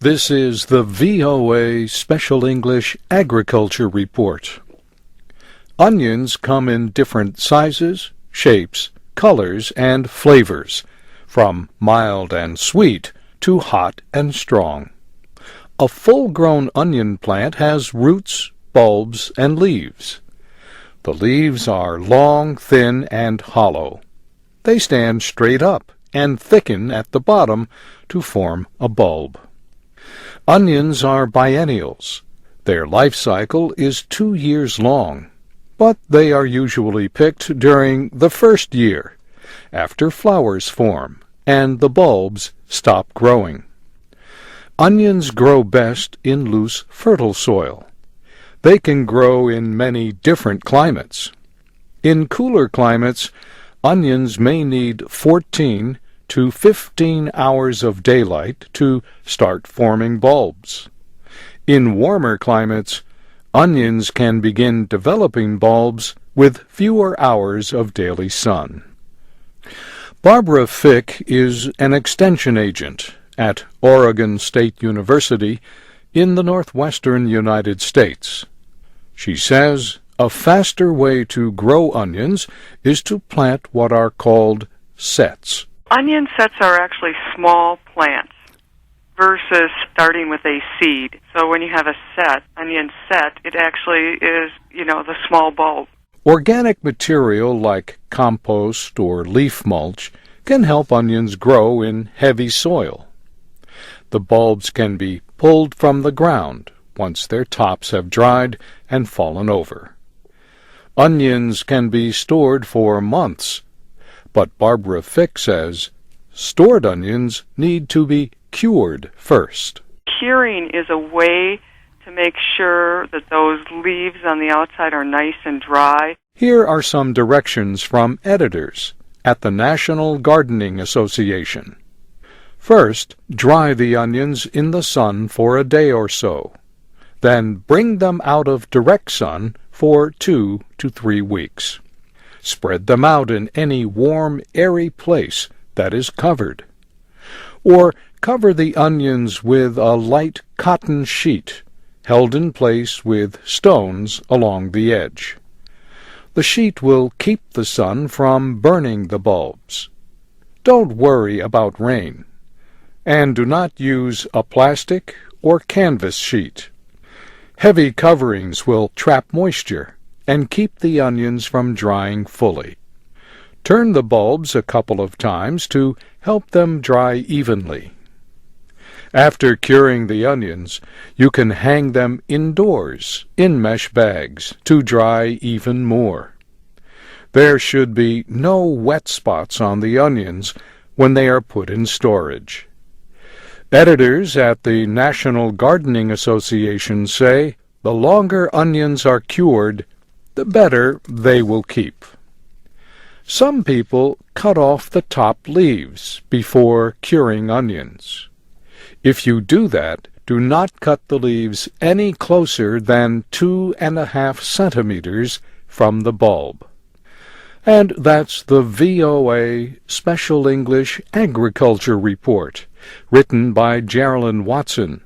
This is the VOA Special English Agriculture Report. Onions come in different sizes, shapes, colors, and flavors, from mild and sweet to hot and strong. A full-grown onion plant has roots, bulbs, and leaves. The leaves are long, thin, and hollow. They stand straight up and thicken at the bottom to form a bulb. Onions are biennials. Their life cycle is 2 years long, but they are usually picked during the first year, after flowers form and the bulbs stop growing. Onions grow best in loose, fertile soil. They can grow in many different climates. In cooler climates, onions may need 14 to 15 hours of daylight to start forming bulbs. In warmer climates, onions can begin developing bulbs with fewer hours of daily sun. Barbara Fick is an extension agent at Oregon State University in the northwestern United States. She says a faster way to grow onions is to plant what are called sets. Onion sets are actually small plants versus starting with a seed. So when you have a onion set, it actually is, the small bulb. Organic material like compost or leaf mulch can help onions grow in heavy soil. The bulbs can be pulled from the ground once their tops have dried and fallen over. Onions can be stored for months, but Barbara Fick says stored onions need to be cured first. Curing is a way to make sure that those leaves on the outside are nice and dry. Here are some directions from editors at the National Gardening Association. First, dry the onions in the sun for a day or so. Then bring them out of direct sun for 2 to 3 weeks. Spread them out in any warm, airy place that is covered. Or cover the onions with a light cotton sheet held in place with stones along the edge. The sheet will keep the sun from burning the bulbs. Don't worry about rain. And do not use a plastic or canvas sheet. Heavy coverings will trap moisture and keep the onions from drying fully. Turn the bulbs a couple of times to help them dry evenly. After curing the onions, you can hang them indoors in mesh bags to dry even more. There should be no wet spots on the onions when they are put in storage. Editors at the National Gardening Association say the longer onions are cured, the better they will keep. Some people cut off the top leaves before curing onions. If you do that, do not cut the leaves any closer than 2.5 centimeters from the bulb. And that's the VOA Special English Agriculture Report, written by Geraldine Watson.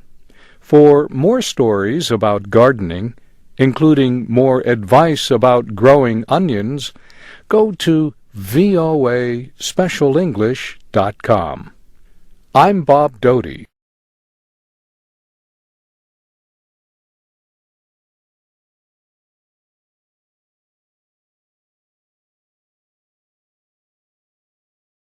For more stories about gardening, including more advice about growing onions, go to voaspecialenglish.com. I'm Bob Doty.